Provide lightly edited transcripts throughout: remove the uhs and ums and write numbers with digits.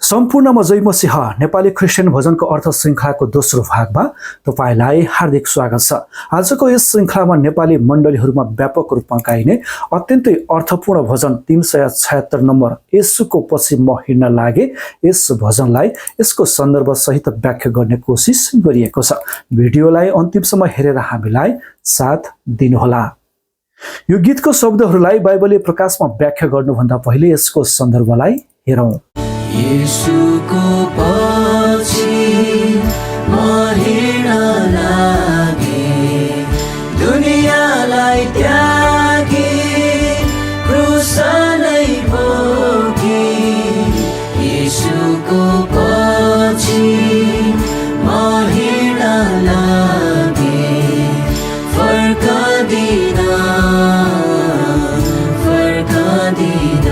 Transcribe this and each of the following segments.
सम्पूर्णमा जय मसीह नेपाली क्रिस्चियन भजनको अर्थ श्रृङ्खलाको दोस्रो भागमा तपाईलाई हार्दिक स्वागत छ। आजको यस श्रृङ्खलामा नेपाली मण्डलीहरूमा व्यापक रूपमा गाइने अत्यन्तै अर्थपूर्ण भजन 376 नम्बर येशूको पछि म हिँड्न लागे, यस भजनलाई यसको सन्दर्भ सहित व्याख्या गर्ने कोसिस गरिएको छ। भिडियोलाई अन्तिमसम्म हेरेर हामीलाई साथ दिनुहोला। यो गीतको शब्दहरूलाई बाइबलीय प्रकाशमा व्याख्या गर्नुभन्दा पहिले यसको सन्दर्भलाई हेरौँ। येशूको पछि म हिँड्न लागे, दुनियाँलाई त्यागे, क्रुस नै बोके। येशूको पछि म हिँड्न लागे, फर्कदिन फर्कदिन।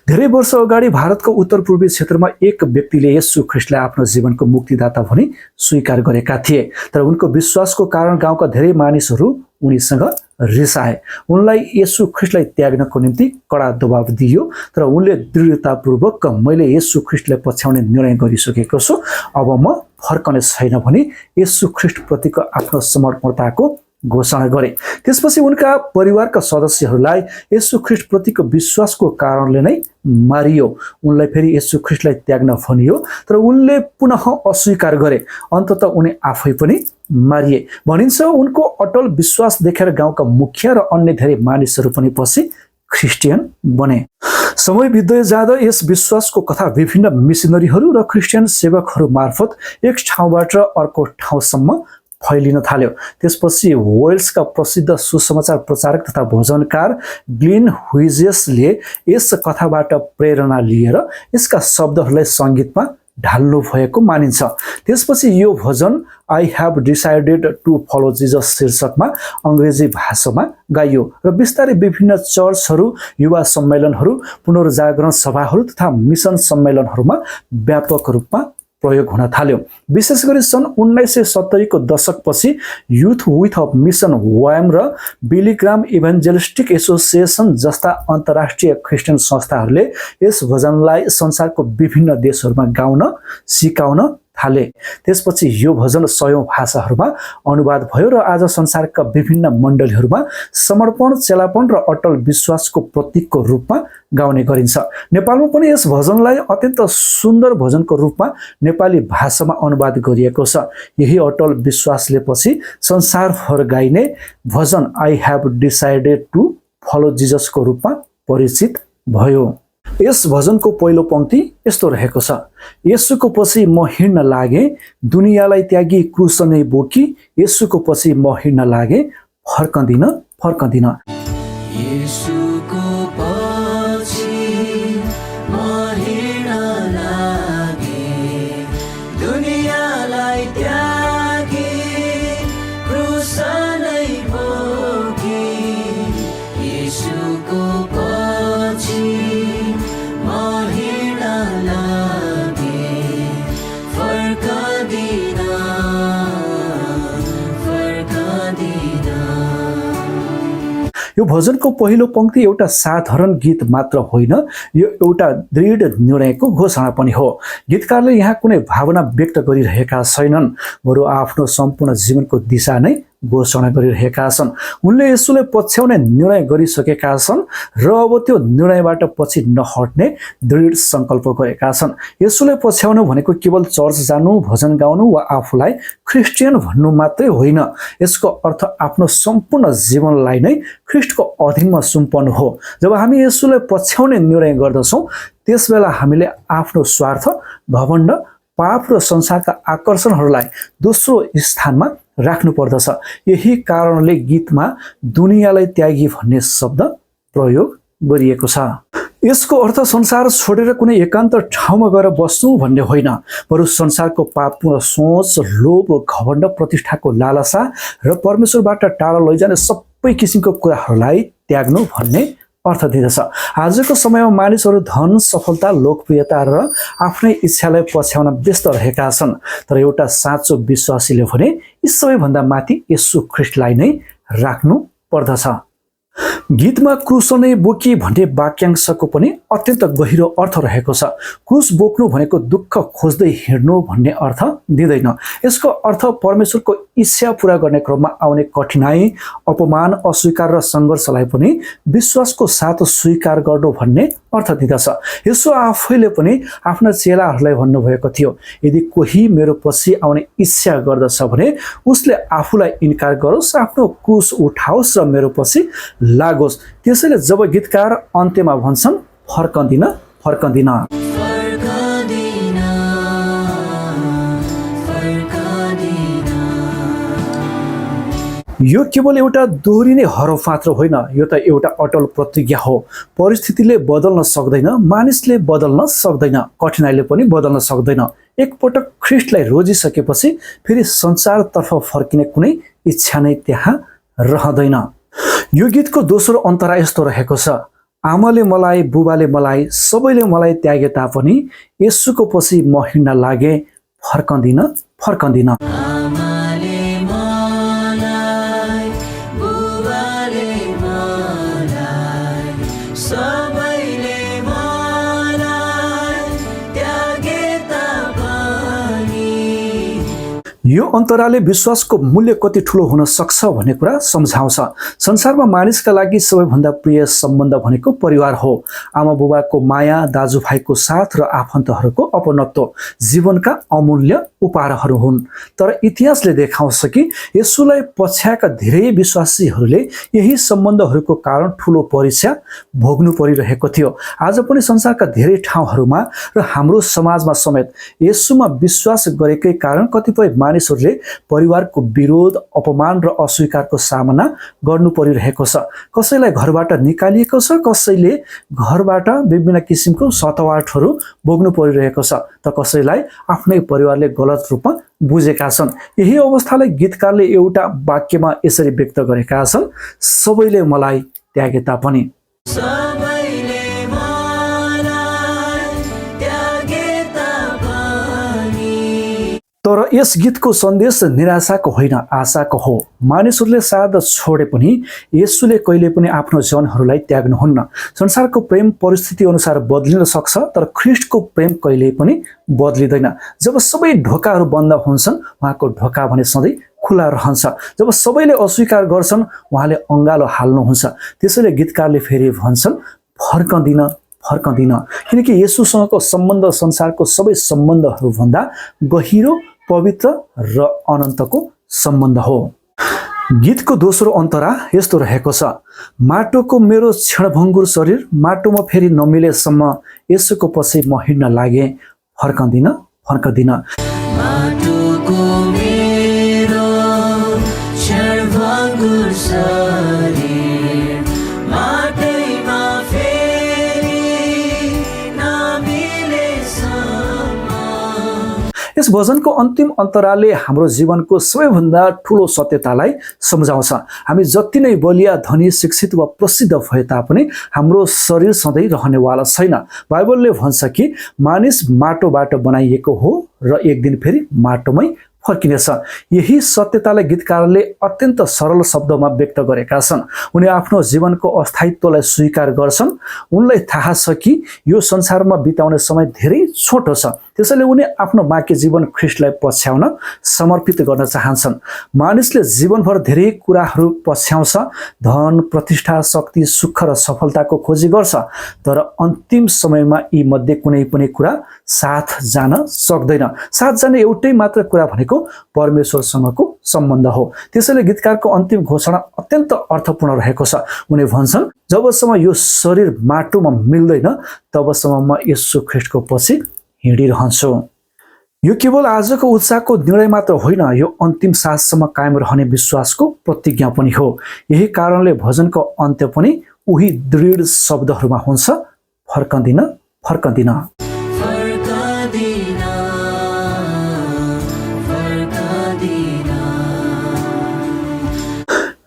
धेरै वर्ष अगाडि भारतको उत्तर पूर्वी क्षेत्रमा एक व्यक्तिले येशू ख्रीष्टलाई आफ्नो जीवनको मुक्तिदाता भनी स्वीकार गरेका थिए। तर उनको विश्वासको कारण गाउँका धेरै मानिसहरू उनीसँग रिसाए। उनलाई येशू ख्रीष्टलाई त्याग्नको निम्ति कडा दबाब दियो। तर उनले दृढतापूर्वक मैले येशू ख्रीष्टलाई पछ्याउने निर्णय गरिसकेको छु, अब म फर्कने छैन भनी येशू ख्रीष्टप्रतिको आफ्नो समर्पणताको घोषणा गरे। त्यसपछि उनका परिवारका सदस्यहरूलाई येशू ख्रीष्टप्रतिको विश्वासको कारणले नै मारियो। उनलाई फेरि येशू ख्रीष्टलाई त्याग्न भनियो, तर उनले पुनः अस्वीकार गरे। अन्ततः उनी आफै पनि मारिए। भनिन्छ उनको अटल विश्वास देखेर गाउँका मुखिया र अन्य धेरै मानिसहरू पनि पछि ख्रिस्टियन बने। समय बित्दै जाँदा यस विश्वासको कथा विभिन्न मिसनरीहरू र क्रिस्चियन सेवकहरू मार्फत एक ठाउँबाट अर्को ठाउँसम्म फैलिन थाल्यो। त्यसपछि वेल्सका प्रसिद्ध सुसमाचार प्रचारक तथा भजनकार ग्लेन ह्युजेसले यस कथाबाट प्रेरणा लिएर यसका शब्दहरूलाई सङ्गीतमा ढाल्नु भएको मानिन्छ। त्यसपछि यो भजन I have decided to follow Jesus शीर्षकमा अङ्ग्रेजी भाषामा गाइयो र बिस्तारै विभिन्न चर्चहरू, युवा सम्मेलनहरू, पुनर्जागरण सभाहरू तथा मिसन सम्मेलनहरूमा व्यापक रूपमा प्रयोग हुन थाल्यो। विशेष गरी सन् 1970 को दशकपछि युथ विथ अफ मिसन वायम र बिली ग्राम इभान्जेलिस्टिक एसोसिएसन जस्ता अन्तर्राष्ट्रिय क्रिस्चियन संस्थाहरूले यस भजनलाई संसारको विभिन्न देशहरूमा गाउन सिकाउन थाले। त्यसपछि यो भजन 100औं भाषाहरूमा अनुवाद भयो र आज संसारका विभिन्न मण्डलीहरूमा समर्पण, चेलापन र अटल विश्वासको प्रतीकको रूपमा गाउने गरिन्छ। नेपालमा पनि यस भजनलाई अत्यन्त सुन्दर भजनको रूपमा नेपाली भाषामा अनुवाद गरिएको छ। यही अटल विश्वासले पछि संसारभर गाइने भजन I have decided to follow जीससको रूपमा परिचित भयो। यस भजनको पहिलो पंक्ति यस्तो रहेको छ। येशूको पछि म हिँड्न लागे, दुनियाँलाई त्यागी, क्रुस नै बोकी। येशूको पछि म हिँड्न लागे, फर्कदिन फर्कदिन। येशूको पछि म हिँड्न लागे, दुनियाँलाई त्यागे, क्रुस नै बोके। येशूको पछि म हिँड्न लागे, फर्कदिन फर्कदिन। यो भजनको पहिलो पंक्ति एउटा साधारण गीत मात्र होइन, यो एउटा दृढ निर्णयको घोषणा पनि हो। गीतकारले यहाँ कुनै भावना व्यक्त गरिरहेका छैनन्, बरु आफ्नो सम्पूर्ण जीवनको दिशा नै घोषणा गरिरहेका छन्। उनले येशूलाई पछ्याउने निर्णय गरिसकेका छन् र अब त्यो निर्णयबाट पछि नहट्ने दृढ सङ्कल्प गरेका छन्। येशूलाई पछ्याउनु भनेको केवल चर्च जानु, भजन गाउनु वा आफूलाई क्रिस्चियन भन्नु मात्रै होइन। यसको अर्थ आफ्नो सम्पूर्ण जीवनलाई नै ख्रीष्टको अधीनमा सुम्पनु हो। जब हामी येशूलाई पछ्याउने निर्णय गर्दछौँ, त्यसबेला हामीले आफ्नो स्वार्थ, घमण्ड, पाप र संसारका आकर्षणहरूलाई दोस्रो स्थानमा राख्नु पर्दछ। यही कारणले गीतमा दुनियाँलाई त्यागी भन्ने शब्द प्रयोग गरिएको छ। यसको अर्थ संसार छोडेर कुनै एकान्त ठाउँमा गएर बस्नु भन्ने होइन, बरु संसारको पापपूर्ण सोच, लोभ, घमण्ड, प्रतिष्ठाको लालसा र परमेश्वरबाट टाढा लैजाने सबै किसिमको कुराहरूलाई त्याग्नु भन्ने अर्थ दिँदछ। आजको समयमा मानिसहरू धन, सफलता, लोकप्रियता र आफ्नै इच्छालाई पछ्याउन व्यस्त रहेका छन्। तर एउटा साँचो विश्वासीले भने यी सबैभन्दा माथि येशू ख्रीष्टलाई नै राख्नु पर्दछ। गीतमा क्रुस नै बोकी भन्ने वाक्यांशको पनि अत्यन्त गहिरो अर्थ रहेको छ। क्रुस बोक्नु भनेको दुःख खोज्दै हिँड्नु भन्ने अर्थ दिँदैन। यसको अर्थ परमेश्वरको इच्छा पूरा गर्ने क्रममा आउने कठिनाई, अपमान, अस्वीकार र सङ्घर्षलाई पनि विश्वासको साथ स्वीकार गर्नु भन्ने अर्थ दिँदछ। यसो आफैले पनि आफ्ना चेलाहरूलाई भन्नुभएको थियो, यदि कोही मेरो पछि आउने इच्छा गर्दछ भने उसले आफूलाई इन्कार गरोस्, आफ्नो क्रुस उठाओस् र मेरो पछि लागोस्। त्यसैले जब गीतकार अन्त्यमा भन्छन् फर्कँदिन फर्कँदिन, यो केवल एउटा दोहोरिने हरफ मात्र होइन, यो त एउटा अटल प्रतिज्ञा हो। परिस्थितिले बदल्न सक्दैन, मानिसले बदल्न सक्दैन, कठिनाइले पनि बदल्न सक्दैन। एकपटक ख्रीष्टलाई रोजिसकेपछि फेरि संसारतर्फ फर्किने कुनै इच्छा नै त्यहाँ रहँदैन। यो गीतको दोस्रो अन्तरा यस्तो रहेको छ, आमाले मलाई, बुबाले मलाई, सबैले मलाई त्यागे तापनि येशूको पछि म हिँड्न लागे, फर्कँदिन फर्कँदिन। यो अन्तराले विश्वासको मूल्य कति ठुलो हुन सक्छ भन्ने कुरा सम्झाउँछ। संसारमा मानिसका लागि सबैभन्दा प्रिय सम्बन्ध भनेको परिवार हो। आमा बुबाको माया, दाजुभाइको साथ र आफन्तहरूको अपनत्व जीवनका अमूल्य उपहारहरू हुन्। तर इतिहासले देखाउँछ कि येशूलाई पछ्याएका धेरै विश्वासीहरूले यही सम्बन्धहरूको कारण ठुलो परीक्षा भोग्नु परिरहेको थियो। आज पनि संसारका धेरै ठाउँहरूमा र हाम्रो समाजमा समेत येशूमा विश्वास गरेकै कारण कतिपय मानिसहरूले परिवारको विरोध, अपमान र अस्वीकारको सामना गर्नु परिरहेको छ। कसैलाई घरबाट निकालिएको छ, कसैले घरबाट विभिन्न किसिमको सतावटहरू भोग्नु परिरहेको छ, त कसैलाई आफ्नै परिवारले गलत रूपमा बुझेका छन्। यही अवस्थालाई गीतकारले एउटा वाक्यमा यसरी व्यक्त गरेका छन्, सबैले मलाई त्यागे तापनि। तर यस गीतको सन्देश निराशाको होइन, आशाको हो। मानिसहरूले साथ छोडे पनि येशूले कहिले पनि आफ्नो जनहरूलाई त्याग्नुहुन्न। संसारको प्रेम परिस्थिति अनुसार बदलिन सक्छ, तर ख्रीष्टको प्रेम कहिले पनि बदलिँदैन। जब सबै ढोकाहरू बन्द हुन्छन्, उहाँको ढोका भने सधैँ खुला रहन्छ। जब सबैले अस्वीकार गर्छन्, उहाँले अँगालो हाल्नुहुन्छ। त्यसैले गीतकारले फेरि भन्छन् फर्कँदिन फर्कँदिन, किनकि येशूसँगको सम्बन्ध संसारको सबै सम्बन्धहरूभन्दा गहिरो, पवित्र र अनन्तको सम्बन्ध हो। गीतको दोस्रो अन्तरा यस्तो रहेको छ, माटोको मेरो क्षणभङ्गुर शरीर माटोमा फेरि नमिलेसम्म येशूको पछि म हिँड्न लागे, फर्कँदिन फर्कँदिन। माटोको मेरो क्षणभङ्गुर शरीर माटैमा फेरि नमिलेसम्म। यस भजनको अन्तिम अन्तराले हाम्रो जीवनको सबैभन्दा ठुलो सत्यतालाई सम्झाउँछ। हामी जति नै बलिया, धनी, शिक्षित वा प्रसिद्ध भए तापनि हाम्रो शरीर सधैँ रहनेवाला छैन। बाइबलले भन्छ कि मानिस माटोबाट बनाइएको हो र एक दिन फेरि माटोमै फर्किनेछ। यही सत्यतालाई गीतकारले अत्यन्त सरल शब्दमा व्यक्त गरेका छन्। उनी आफ्नो जीवनको अस्थायित्वलाई स्वीकार गर्छन्। उनलाई थाहा छ कि यो संसारमा बिताउने समय धेरै छोटो छ, त्यसैले उनी आफ्नो बाँकी जीवन ख्रीष्टलाई पछ्याउन समर्पित गर्न चाहन्छन्। मानिसले जीवनभर धेरै कुराहरू पछ्याउँछ, धन, प्रतिष्ठा, शक्ति, सुख र सफलताको खोजी गर्छ, तर अन्तिम समयमा यी मध्ये कुनै पनि कुरा साथ जान सक्दैन। साथ जाने एउटै मात्र कुरा भनेको परमेश्वरसँगको सम्बन्ध हो। त्यसैले गीतकारको अन्तिम घोषणा अत्यन्त अर्थपूर्ण रहेको छ। उनी भन्छन्, जबसम्म यो शरीर माटोमा मिल्दैन तबसम्म म येशू ख्रीष्टको पछि हिँडिरहन्छु। यो केवल आजको उत्साहको निर्णय मात्र होइन, यो अन्तिम साससम्म कायम रहने विश्वासको प्रतिज्ञा पनि हो। यही कारणले भजनको अन्त्य पनि उही दृढ शब्दहरूमा हुन्छ, फर्कँदिन फर्कँदिन।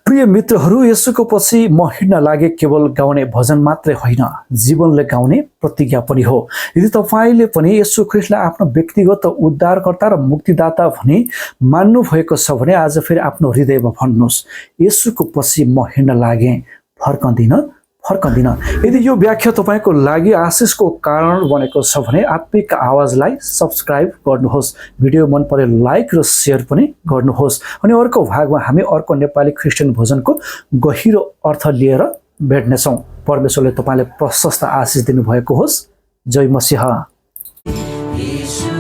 प्रिय मित्रहरू, येशूको पछि म हिँड्न लागे केवल गाउने भजन मात्रै होइन, जीवनले गाउने प्रतिज्ञा पनि हो। यदि तपाईँले पनि येशू ख्रीष्टलाई आफ्नो व्यक्तिगत उद्धारकर्ता र मुक्तिदाता भनी मान्नु भएको छ भने आज फेरि आफ्नो हृदयमा भन्नुहोस्, येशूको पछि म हिँड्न लागे, फर्कँदिन। यदि यो व्याख्या तपाईँको लागि आशिषको कारण बनेको छ भने आत्मिक आवाजलाई सब्सक्राइब गर्नुहोस्, भिडियो मन परे लाइक र सेयर पनि गर्नुहोस्। अनि अर्को भागमा हामी अर्को नेपाली क्रिस्चियन भजनको गहिरो अर्थ लिएर भेट्नेछौँ। परमेश्वरले तपाईँलाई प्रशस्त आशिष दिनुभएको होस्। जय मसीह। यीशु